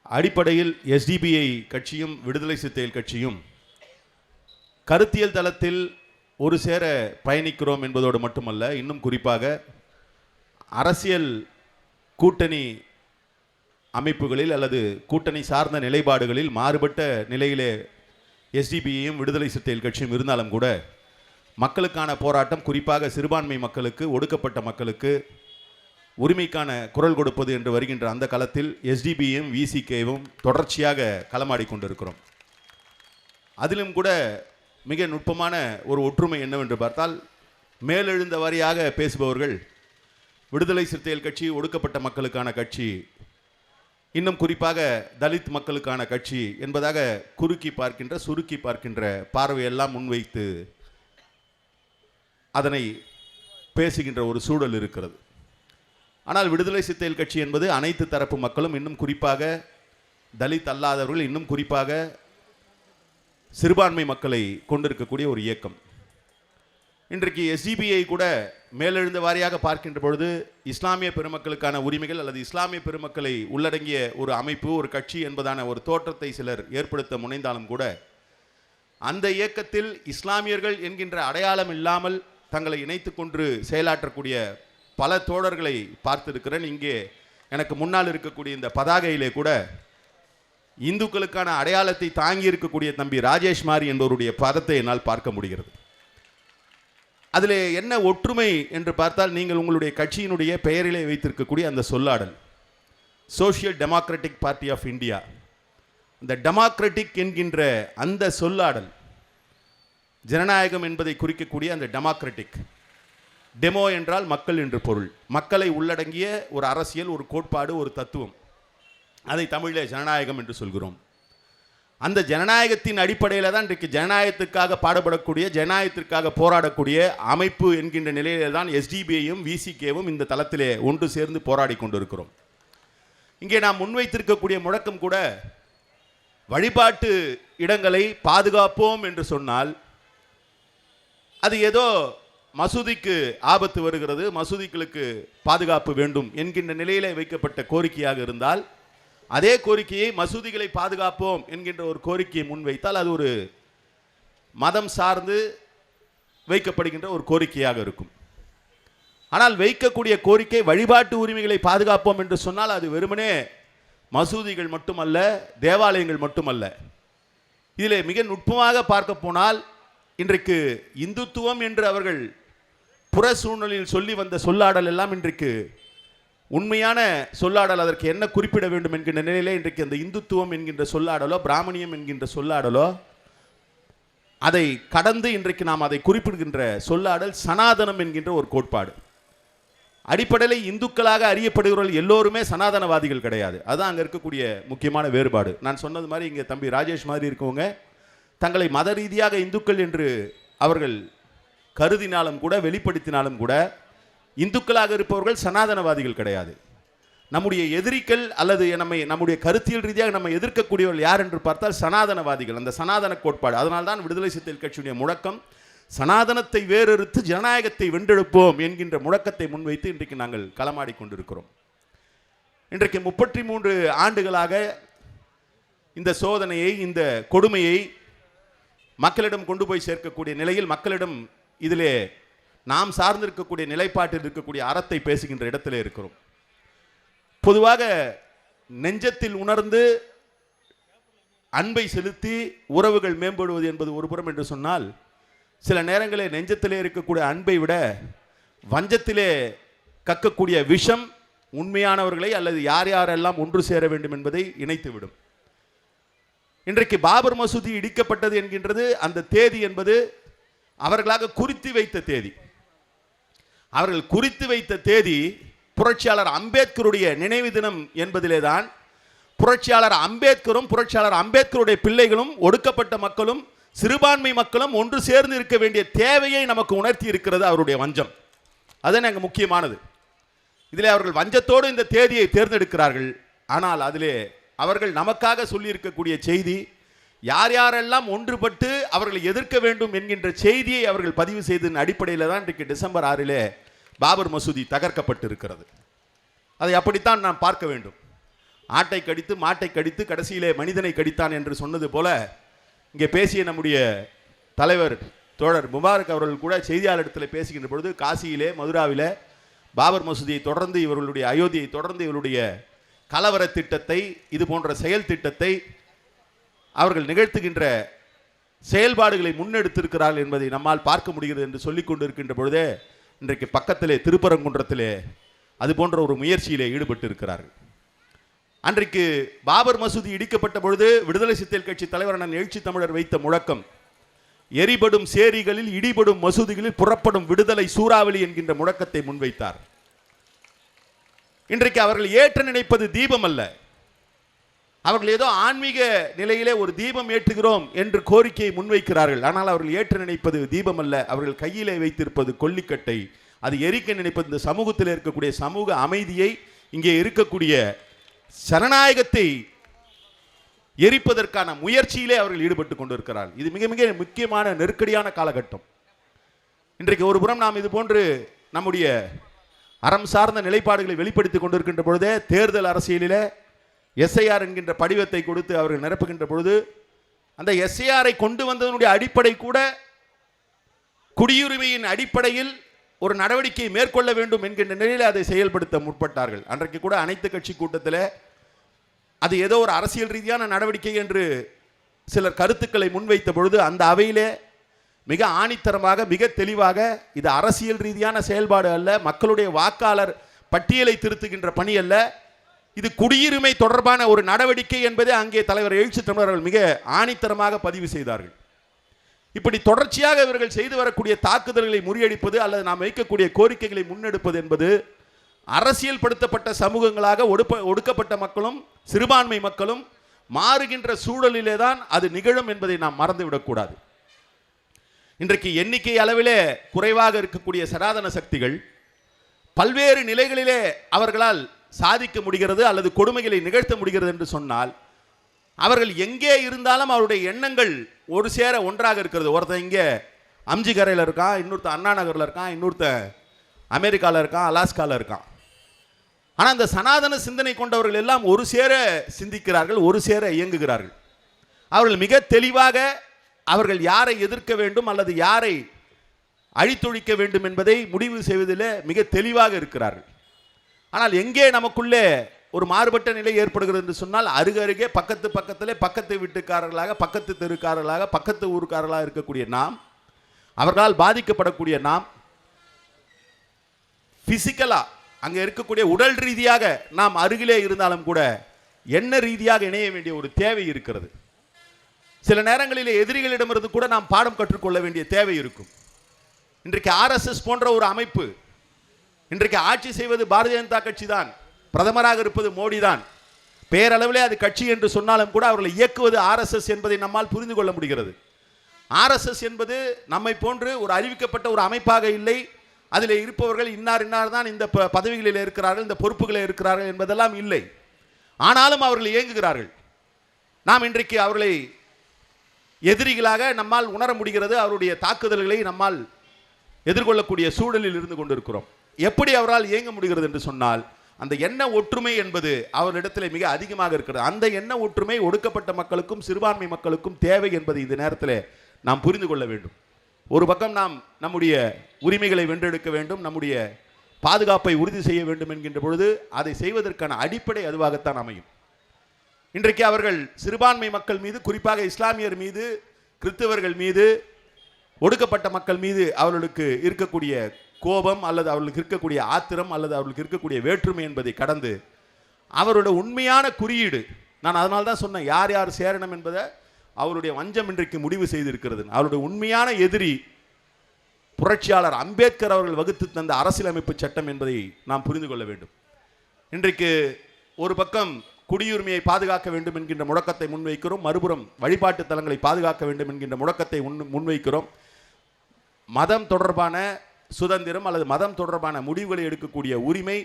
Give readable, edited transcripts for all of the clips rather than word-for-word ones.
அடிப்படையில் எஸ்டிபிஐ கட்சியும் விடுதலை சிறுத்தைகள் கட்சியும் கருத்தியல் தளத்தில் ஒரு சேர பயணிக்கிறோம் என்பதோடு மட்டுமல்ல, இன்னும் குறிப்பாக அரசியல் கூட்டணி அமைப்புகளில் அல்லது கூட்டணி சார்ந்த நிலைப்பாடுகளில் மாறுபட்ட நிலையிலே எஸ்டிபிஐயும் விடுதலை சிறுத்தைகள் கட்சியும் இருந்தாலும் கூட மக்களுக்கான போராட்டம், குறிப்பாக சிறுபான்மை மக்களுக்கு, ஒடுக்கப்பட்ட மக்களுக்கு உரிமைக்கான குரல் கொடுப்பது என்று வருகின்ற அந்த களத்தில் எஸ்டிபியும் விசிகேவும் தொடர்ச்சியாக களமாடி கொண்டிருக்கிறோம். அதிலும் கூட மிக நுட்பமான ஒரு ஒற்றுமை என்னவென்று பார்த்தால், மேலெழுந்த வாரியாக பேசுபவர்கள் விடுதலை சிறுத்தைகள் கட்சி ஒடுக்கப்பட்ட மக்களுக்கான கட்சி, இன்னும் குறிப்பாக தலித் மக்களுக்கான கட்சி என்பதாக சுருக்கி பார்க்கின்ற பார்வையெல்லாம் முன்வைத்து அதனை பேசுகின்ற ஒரு சூழல் இருக்கிறது. ஆனால் விடுதலை சிறுத்தைகள் கட்சி என்பது அனைத்து தரப்பு மக்களும், இன்னும் குறிப்பாக தலித் அல்லாதவர்கள், இன்னும் குறிப்பாக சிறுபான்மை மக்களை கொண்டிருக்கக்கூடிய ஒரு இயக்கம். இன்றைக்கு எஸ்டிபிஐ கூட மேலெழுந்த வாரியாக பார்க்கின்ற பொழுது இஸ்லாமிய பெருமக்களுக்கான உரிமைகள் அல்லது இஸ்லாமிய பெருமக்களை உள்ளடங்கிய ஒரு அமைப்பு, ஒரு கட்சி என்பதான ஒரு தோற்றத்தை சிலர் ஏற்படுத்த முனைந்தாலும் கூட அந்த இயக்கத்தில் இஸ்லாமியர்கள் என்கின்ற அடையாளம் இல்லாமல் தங்களை இணைத்து கொண்டு செயலாற்றக்கூடிய பல தோழர்களை பார்த்திருக்கிறேன். இங்கே எனக்கு முன்னால் இருக்கக்கூடிய இந்த பதாகையிலே கூட இந்துக்களுக்கான அடையாளத்தை தாங்கி இருக்கக்கூடிய தம்பி ராஜேஷ் மாரி என்பவருடைய பதத்தை என்னால் பார்க்க முடிகிறது. அதில் என்ன ஒற்றுமை என்று பார்த்தால், நீங்கள் உங்களுடைய கட்சியினுடைய பெயரிலே வைத்திருக்கக்கூடிய அந்த சொல்லாடல் social democratic party of India, இந்த டெமோக்ராட்டிக் என்கின்ற அந்த சொல்லாடல், ஜனநாயகம் என்பதை குறிக்கக்கூடிய அந்த டெமோக்ராட்டிக், டெமோ என்றால் மக்கள் என்று பொருள், மக்களை உள்ளடங்கிய ஒரு அரசியல், ஒரு கோட்பாடு, ஒரு தத்துவம், அதை தமிழிலே ஜனநாயகம் என்று சொல்கிறோம். அந்த ஜனநாயகத்தின் அடிப்படையில் தான் இன்றைக்கு ஜனநாயகத்திற்காக பாடுபடக்கூடிய, ஜனநாயகத்திற்காக போராடக்கூடிய அமைப்பு என்கின்ற நிலையிலே தான் எஸ்டிபிஐயும் விசிகேவும் இந்த தளத்திலே ஒன்று சேர்ந்து போராடி கொண்டிருக்கிறோம். இங்கே நாம் முன்வைத்திருக்கக்கூடிய முழக்கம் கூட வழிபாட்டு இடங்களை பாதுகாப்போம் என்று சொன்னால் அது ஏதோ மசூதிக்கு ஆபத்து வருகிறது, மசூதிகளுக்கு பாதுகாப்பு வேண்டும் என்கின்ற நிலையிலே வைக்கப்பட்ட கோரிக்கையாக இருந்தால், அதே கோரிக்கையை மசூதிகளை பாதுகாப்போம் என்கின்ற ஒரு கோரிக்கையை முன்வைத்தால் அது ஒரு மதம் சார்ந்து வைக்கப்படுகின்ற ஒரு கோரிக்கையாக இருக்கும். ஆனால் வைக்கக்கூடிய கோரிக்கை வழிபாட்டு உரிமைகளை பாதுகாப்போம் என்று சொன்னால் அது வெறுமனே மசூதிகள் மட்டுமல்ல, தேவாலயங்கள் மட்டுமல்ல. இதிலே மிக நுட்பமாக பார்க்க போனால் இன்றைக்கு இந்துத்துவம் என்று அவர்கள் புற சூழ்நிலையில் சொல்லி வந்த சொல்லாடல் எல்லாம் இன்றைக்கு உண்மையான சொல்லாடல், அதற்கு என்ன குறிப்பிட வேண்டும் என்கின்ற நிலையிலே இன்றைக்கு அந்த இந்துத்துவம் என்கின்ற சொல்லாடலோ, பிராமணியம் என்கின்ற சொல்லாடலோ, அதை கடந்து இன்றைக்கு நாம் அதை குறிப்பிடுகின்ற சொல்லாடல் சனாதனம் என்கின்ற ஒரு கோட்பாடு. அடிப்படையில் இந்துக்களாக அறியப்படுகிறவர்கள் எல்லோருமே சனாதனவாதிகள் கிடையாது. அதுதான் அங்கே இருக்கக்கூடிய முக்கியமான வேறுபாடு. நான் சொன்னது மாதிரி இங்கே தம்பி ராஜேஷ் மாதிரி இருக்கவங்க தங்களை மத ரீதியாக இந்துக்கள் என்று அவர்கள் கருதினாலும் கூட, வெளிப்படுத்தினாலும் கூட, இந்துக்களாக இருப்பவர்கள் சனாதனவாதிகள் கிடையாது. நம்முடைய எதிரிகள் அல்லது நம்முடைய கருத்தியல் ரீதியாக நம்ம எதிர்க்கக்கூடியவர்கள் யார் என்று பார்த்தால் சனாதனவாதிகள், அந்த சனாதன கோட்பாடு. அதனால்தான் விடுதலை சிறுத்தைகள் கட்சியுடைய முழக்கம் சனாதனத்தை வேறறுத்து ஜனநாயகத்தை வென்றெடுப்போம் என்கின்ற முழக்கத்தை முன்வைத்து இன்றைக்கு நாங்கள் களமாடி கொண்டிருக்கிறோம். இன்றைக்கு 33 ஆண்டுகளாக இந்த சோதனையை, இந்த கொடுமையை மக்களிடம் கொண்டு போய் சேர்க்கக்கூடிய நிலையில், மக்களிடம் இதிலே நாம் சார்ந்திருக்கக்கூடிய நிலைப்பாட்டில் இருக்கக்கூடிய அறத்தை பேசுகின்ற இடத்திலே இருக்கிறோம். பொதுவாக நெஞ்சத்தில் உணர்ந்து அன்பை செலுத்தி உறவுகள் மேம்படுவது என்பது ஒரு புறம் என்று சொன்னால், சில நேரங்களில் நெஞ்சத்திலே இருக்கக்கூடிய அன்பை விட வஞ்சத்திலே கக்கக்கூடிய விஷம் உண்மையானவர்களை அல்லது யார் யாரெல்லாம் ஒன்று சேர வேண்டும் என்பதை இணைத்துவிடும். இன்றைக்கு பாபர் மசூதி இடிக்கப்பட்டது என்கின்றது, அந்த தேதி என்பது அவர்களாக குறித்து வைத்த தேதி. அவர்கள் குறித்து வைத்த தேதி புரட்சியாளர் அம்பேத்கருடைய நினைவு தினம் என்பதிலே தான் புரட்சியாளர் அம்பேத்கரும் புரட்சியாளர் அம்பேத்கருடைய பிள்ளைகளும் ஒடுக்கப்பட்ட மக்களும் சிறுபான்மை மக்களும் ஒன்று சேர்ந்து இருக்க வேண்டிய தேவையை நமக்கு உணர்த்தி இருக்கிறது அவருடைய வஞ்சம். அதுதான் அங்கே முக்கியமானது. இதிலே அவர்கள் வஞ்சத்தோடு இந்த தேதியை தேர்ந்தெடுக்கிறார்கள். ஆனால் அதிலே அவர்கள் நமக்காக சொல்லியிருக்கக்கூடிய செய்தி, யார் யாரெல்லாம் ஒன்றுபட்டு அவர்களை எதிர்க்க வேண்டும் என்கின்ற செய்தியை அவர்கள் பதிவு செய்ததன் அடிப்படையில் தான் இன்றைக்கு டிசம்பர் 6 பாபர் மசூதி தகர்க்கப்பட்டு இருக்கிறது. அதை அப்படித்தான் நாம் பார்க்க வேண்டும். ஆட்டை கடித்து மாட்டை கடித்து கடைசியிலே மனிதனை கடித்தான் என்று சொன்னது போல இங்கே பேசிய நம்முடைய தலைவர் தோழர் முபாரக் அவர்கள் கூட செய்தியாளரிடத்தில் பேசுகின்ற பொழுது காசியிலே மதுராவிலே பாபர் மசூதியை தொடர்ந்து இவர்களுடைய அயோத்தியை தொடர்ந்து இவருடைய கலவர திட்டத்தை இது போன்ற செயல் திட்டத்தை அவர்கள் நிகழ்த்துகின்ற செயல்பாடுகளை முன்னெடுத்திருக்கிறார்கள் என்பதை நம்மால் பார்க்க முடிகிறது என்று சொல்லிக் கொண்டிருக்கின்ற பொழுதே இன்றைக்கு பக்கத்திலே திருப்பரங்குன்றத்திலே அது போன்ற ஒரு முயற்சியிலே ஈடுபட்டு இருக்கிறார்கள். அன்றைக்கு பாபர் மசூதி இடிக்கப்பட்ட பொழுது விடுதலை சிறுத்தைகள் கட்சி தலைவர் அண்ணன் எழுச்சி தமிழர் வைத்த முழக்கம், எரிபடும் சேரிகளில் இடிபடும் மசூதிகளில் புறப்படும் விடுதலை சூறாவளி என்கின்ற முழக்கத்தை முன்வைத்தார். இன்றைக்கு அவர்கள் ஏற்ற நினைப்பது தீபம் அல்ல, அவர்கள் ஏதோ ஆன்மீக நிலையிலே ஒரு தீபம் ஏற்றுகிறோம் என்று கோரிக்கையை முன்வைக்கிறார்கள். ஆனால் அவர்கள் ஏற்ற நினைப்பது தீபம் அல்ல, அவர்கள் கையிலே வைத்திருப்பது கொல்லிக்கட்டை. அது எரிக்க நினைப்பது இந்த சமூகத்தில் இருக்கக்கூடிய சமூக அமைதியை, இங்கே இருக்கக்கூடிய ஜனநாயகத்தை எரிப்பதற்கான முயற்சியிலே அவர்கள் ஈடுபட்டு கொண்டிருக்கிறார்கள். இது மிக மிக முக்கியமான நெருக்கடியான காலகட்டம். இன்றைக்கு ஒரு புறம் நாம் இது போன்று நம்முடைய அறம் சார்ந்த நிலைப்பாடுகளை வெளிப்படுத்திக் கொண்டிருக்கின்ற பொழுதே தேர்தல் அரசியலிலே எஸ்ஐஆர் என்கின்ற படிவத்தை கொடுத்து அவர்கள் நிரப்புகின்ற பொழுது அந்த எஸ்ஐஆரை கொண்டு வந்ததனுடைய அடிப்படை கூட குடியுரிமையின் அடிப்படையில் ஒரு நடவடிக்கை மேற்கொள்ள வேண்டும் என்கின்ற நிலையில் அதை செயல்படுத்த முற்பட்டார்கள். அன்றைக்கு கூட அனைத்து கட்சி கூட்டத்தில் அது ஏதோ ஒரு அரசியல் ரீதியான நடவடிக்கை என்று சிலர் கருத்துக்களை முன்வைத்த பொழுது அந்த அவையிலே மிக ஆணித்தரமாக மிக தெளிவாக இது அரசியல் ரீதியான செயல்பாடு அல்ல, மக்களுடைய வாக்காளர் பட்டியலை திருத்துகின்ற பணி அல்ல, இது குடியுரிமை தொடர்பான ஒரு நடவடிக்கை என்பதை அங்கே தலைவர் எழுச்சி தமிழர்கள் மிக ஆணித்தரமாக பதிவு செய்தார்கள். இப்படி தொடர்ச்சியாக இவர்கள் செய்து வரக்கூடிய தாக்குதல்களை முறியடிப்பது அல்லது நாம் வைக்கக்கூடிய கோரிக்கைகளை முன்னெடுப்பது என்பது அரசியல் படுத்தப்பட்ட சமூகங்களாக ஒடுக்கப்பட்ட மக்களும் சிறுபான்மை மக்களும் மாறுகின்ற சூழலிலே தான் அது நிகழும் என்பதை நாம் மறந்துவிடக்கூடாது. இன்றைக்கு எண்ணிக்கை அளவிலே குறைவாக இருக்கக்கூடிய சனாதன சக்திகள் பல்வேறு நிலைகளிலே அவர்களால் சாதிக்க முடிகிறது அல்லது கொடுமைகளை நிகழ்த்த முடிகிறது என்று சொன்னால் அவர்கள் எங்கே இருந்தாலும் அவருடைய எண்ணங்கள் ஒரு சேர ஒன்றாக இருக்கிறது. ஒருத்தன் இங்கே அம்ஜிகரையில் இருக்கான், இன்னொருத்தன் அண்ணா நகரில் இருக்கான், இன்னொருத்தன் அமெரிக்காவில் இருக்கான், அலாஸ்காவில் இருக்கான். ஆனால் அந்த சனாதன சிந்தனை கொண்டவர்கள் எல்லாம் ஒரு சேர சிந்திக்கிறார்கள், ஒரு சேர இயங்குகிறார்கள். அவர்கள் மிக தெளிவாக அவர்கள் யாரை எதிர்க்க வேண்டும் அல்லது யாரை அழித்தொழிக்க வேண்டும் என்பதை முடிவு செய்வதில் மிக தெளிவாக இருக்கிறார்கள். ஆனால் எங்கே நமக்குள்ளே ஒரு மாறுபட்ட நிலை ஏற்படுகிறது என்று சொன்னால் அருகருகே பக்கத்திலே பக்கத்து வீட்டுக்காரர்களாக பக்கத்து தெருக்காரர்களாக பக்கத்து ஊருக்காரர்களாக இருக்கக்கூடிய நாம், அவர்களால் பாதிக்கப்படக்கூடிய நாம், பிசிக்கலா அங்கே இருக்கக்கூடிய உடல் ரீதியாக நாம் அருகிலே இருந்தாலும் கூட எண்ண ரீதியாக இணைய வேண்டிய ஒரு தேவை இருக்கிறது. சில நேரங்களிலே எதிரிகளிடமிருந்து கூட நாம் பாடம் கற்றுக்கொள்ள வேண்டிய தேவை இருக்கும். இன்றைக்கு ஆர்எஸ்எஸ் போன்ற ஒரு அமைப்பு, இன்றைக்கு ஆட்சி செய்வது பாரதிய ஜனதா கட்சி தான், பிரதமராக இருப்பது மோடி தான். பேரளவிலே அது கட்சி என்று சொன்னாலும் கூட அவர்களை இயக்குவது ஆர்எஸ்எஸ் என்பதை நம்மால் புரிந்து கொள்ள முடிகிறது. ஆர்எஸ்எஸ் என்பது நம்மை போன்று ஒரு அறிவிக்கப்பட்ட ஒரு அமைப்பாக இல்லை. அதில் இருப்பவர்கள் இன்னார் தான் இந்த பதவிகளில் இருக்கிறார்கள், இந்த பொறுப்புகளில் இருக்கிறார்கள் என்பதெல்லாம் இல்லை. ஆனாலும் அவர்கள் இயங்குகிறார்கள். நாம் இன்றைக்கு அவர்களை எதிரிகளாக நம்மால் உணர முடிகிறது. அவருடைய தாக்குதல்களை நம்மால் எதிர்கொள்ளக்கூடிய சூழலில் இருந்து கொண்டிருக்கிறோம். எப்படி அவரால் இயங்க முடிகிறது என்று சொன்னால் அந்த எண்ண ஒற்றுமை என்பது அவரிடத்தில் மிக அதிகமாக இருக்கிறது. அந்த எண்ண ஒற்றுமை ஒடுக்கப்பட்ட மக்களுக்கும் சிறுபான்மை மக்களுக்கும் தேவை என்பதை இந்த நேரத்தில் நாம் புரிந்து கொள்ள வேண்டும். ஒரு பக்கம் நாம் நம்முடைய உரிமைகளை வென்றெடுக்க வேண்டும், நம்முடைய பாதுகாப்பை உறுதி செய்ய வேண்டும் என்கின்ற பொழுது அதை செய்வதற்கான அடிப்படை அதுவாகத்தான் அமையும். இன்றைக்கு அவர்கள் சிறுபான்மை மக்கள் மீது, குறிப்பாக இஸ்லாமியர் மீது, கிறிஸ்தவர்கள் மீது, ஒடுக்கப்பட்ட மக்கள் மீது அவர்களுக்கு இருக்கக்கூடிய கோபம் அல்லது அவர்களுக்கு இருக்கக்கூடிய ஆத்திரம் அல்லது அவர்களுக்கு இருக்கக்கூடிய வேற்றுமை என்பதை கடந்து அவருடைய உண்மையான குறியீடு, நான் அதனால தான் சொன்னேன் யார் யார் சேரணும் என்பதை அவருடைய வஞ்சம் இன்றைக்கு முடிவு செய்திருக்கிறது. அவருடைய உண்மையான எதிரி புரட்சியாளர் அம்பேத்கர் அவர்கள் வகுத்து தந்த அரசியலமைப்பு சட்டம் என்பதை நாம் புரிந்து கொள்ள வேண்டும். இன்றைக்கு ஒரு பக்கம் குடியுரிமையை பாதுகாக்க வேண்டும் என்கின்ற முழக்கத்தை முன்வைக்கிறோம், மறுபுறம் வழிபாட்டு தலங்களை பாதுகாக்க வேண்டும் என்கின்ற முழக்கத்தை முன்வைக்கிறோம். மதம் தொடர்பான சுதந்திரம் அல்லது மதம் தொடர்பான முடிவுகளை எடுக்கக்கூடிய உரிமை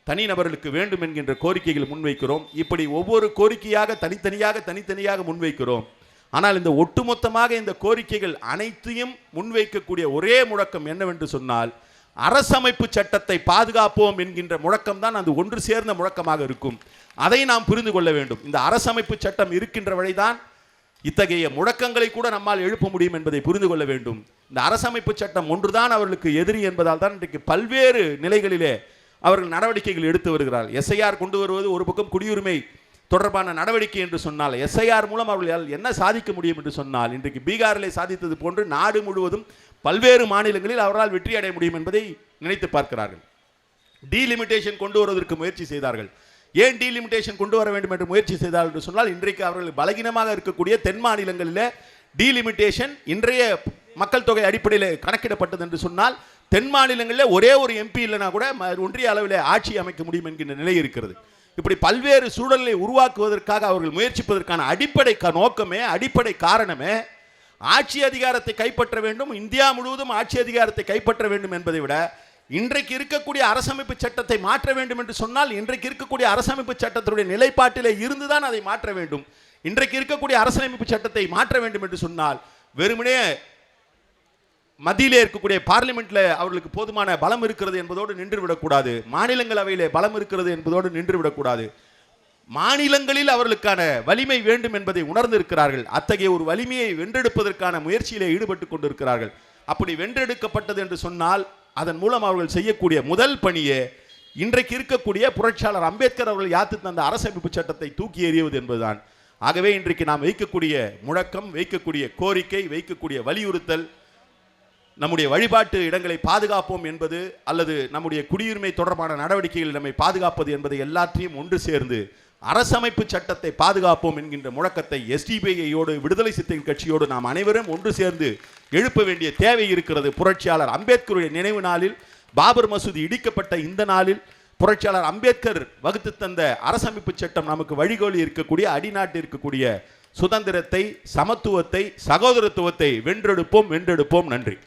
தனிநபர்களுக்கு வேண்டும் என்கின்ற கோரிக்கைகள் முன்வைக்கிறோம். இப்படி ஒவ்வொரு கோரிக்கையாக தனித்தனியாக முன்வைக்கிறோம். ஆனால் இந்த ஒட்டுமொத்தமாக இந்த கோரிக்கைகள் அனைத்தையும் முன்வைக்கக்கூடிய ஒரே முழக்கம் என்னவென்று சொன்னால் அரசமைப்பு சட்டத்தை பாதுகாப்போம் என்கின்ற முழக்கம் தான் அது ஒன்று சேர்ந்த முழக்கமாக இருக்கும். அதை நாம் புரிந்து கொள்ள வேண்டும். இந்த அரசமைப்பு சட்டம் இருக்கின்ற வழிதான் இத்தகைய முழக்கங்களை கூட நம்மால் எழுப்ப முடியும் என்பதை புரிந்து கொள்ள வேண்டும். இந்த அரசமைப்பு சட்டம் ஒன்றுதான் அவர்களுக்கு எதிரி என்பதால் தான் இன்றைக்கு பல்வேறு நிலைகளிலே அவர்கள் நடவடிக்கைகள் எடுத்து வருகிறார்கள். எஸ்ஐஆர் கொண்டு வருவது ஒரு பக்கம் குடியுரிமை தொடர்பான நடவடிக்கை என்று சொன்னால், எஸ்ஐஆர் மூலம் அவர்கள் என்ன சாதிக்க முடியும் என்று சொன்னால், இன்றைக்கு பீகாரிலே சாதித்தது போன்று நாடு முழுவதும் பல்வேறு மாநிலங்களில் அவர்களால் வெற்றி அடைய முடியும் என்பதை நினைத்து பார்க்கிறார்கள். டீலிமிட்டேஷன் கொண்டு வருவதற்கு முயற்சி செய்தார்கள். ஏன் டீலிமிட்டேஷன் கொண்டு வர வேண்டும் என்று முயற்சி செய்தார்கள் என்று சொன்னால், இன்றைக்கு அவர்கள் பலகீனமாக இருக்கக்கூடிய தென் மாநிலங்களில் டீலிமிட்டேஷன் இன்றைய மக்கள் தொகை அடிப்படையில் கணக்கிடப்பட்டது என்று சொன்னால், தென் மாநிலங்களில் ஒரே ஒரு எம்பி இல்லைனா கூட ஒன்றிய அளவில் ஆட்சி அமைக்க முடியும் என்கின்ற நிலை இருக்கிறது. இப்படி பல்வேறு சூழலை உருவாக்குவதற்காக அவர்கள் முயற்சிப்பதற்கான அடிப்படை நோக்கமே, அடிப்படை காரணமே ஆட்சி அதிகாரத்தை கைப்பற்ற வேண்டும், இந்தியா முழுவதும் ஆட்சி அதிகாரத்தை கைப்பற்ற வேண்டும் என்பதை விட இன்றைக்கு இருக்கக்கூடிய அரசமைப்பு சட்டத்தை மாற்ற வேண்டும் என்று சொன்னால், இன்றைக்கு இருக்கக்கூடிய அரசமைப்பு சட்டத்தினுடைய நிலைப்பாட்டிலே இருந்துதான் அதை மாற்ற வேண்டும். இன்றைக்கு இருக்கக்கூடிய அரசியலமைப்பு சட்டத்தை மாற்ற வேண்டும் என்று சொன்னால் வெறுமனே மத்தியிலே இருக்கக்கூடிய பார்லிமெண்ட்ல அவர்களுக்கு போதுமான பலம் இருக்கிறது என்பதோடு நின்று விடக்கூடாது, மாநிலங்களவையிலே பலம் இருக்கிறது என்பதோடு நின்று விடக்கூடாது. மாநிலங்களில் அவர்களுக்கான வலிமை வேண்டும் என்பதை உணர்ந்திருக்கிறார்கள். அத்தகைய ஒரு வலிமையை வென்றெடுப்பதற்கான முயற்சியிலே ஈடுபட்டு கொண்டிருக்கிறார்கள். அப்படி வென்றெடுக்கப்பட்டது என்று சொன்னால் அதன் மூலம் அவர்கள் செய்யக்கூடிய முதல் பணியே இன்றைக்கு இருக்கக்கூடிய புரட்சியாளர் அம்பேத்கர் அவர்கள் யாத்து தந்த அரசமைப்பு சட்டத்தை தூக்கி எறிவது என்பதுதான். ஆகவே இன்றைக்கு நாம் வைக்கக்கூடிய முழக்கம், வைக்கக்கூடிய கோரிக்கை, வைக்கக்கூடிய வலியுறுத்தல், நம்முடைய வழிபாட்டு இடங்களை பாதுகாப்போம் என்பது அல்லது நம்முடைய குடியுரிமை தொடர்பான நடவடிக்கைகள் நம்மை பாதுகாப்பது என்பதை எல்லாத்தையும் ஒன்று சேர்ந்து அரசமைப்பு சட்டத்தை பாதுகாப்போம் என்கின்ற முழக்கத்தை எஸ்டிபிஐயோடு, விடுதலை சிறுத்தைகள் கட்சியோடு நாம் அனைவரும் ஒன்று சேர்ந்து எழுப்ப வேண்டிய தேவை இருக்கிறது. புரட்சியாளர் அம்பேத்கருடைய நினைவு நாளில், பாபர் மசூதி இடிக்கப்பட்ட இந்த நாளில் புரட்சியாளர் அம்பேத்கர் வகுத்து தந்த அரசமைப்பு சட்டம் நமக்கு வழிகோலி இருக்கக்கூடிய, அடிநாட்டு இருக்கக்கூடிய சுதந்திரத்தை, சமத்துவத்தை, சகோதரத்துவத்தை வென்றெடுப்போம். நன்றி.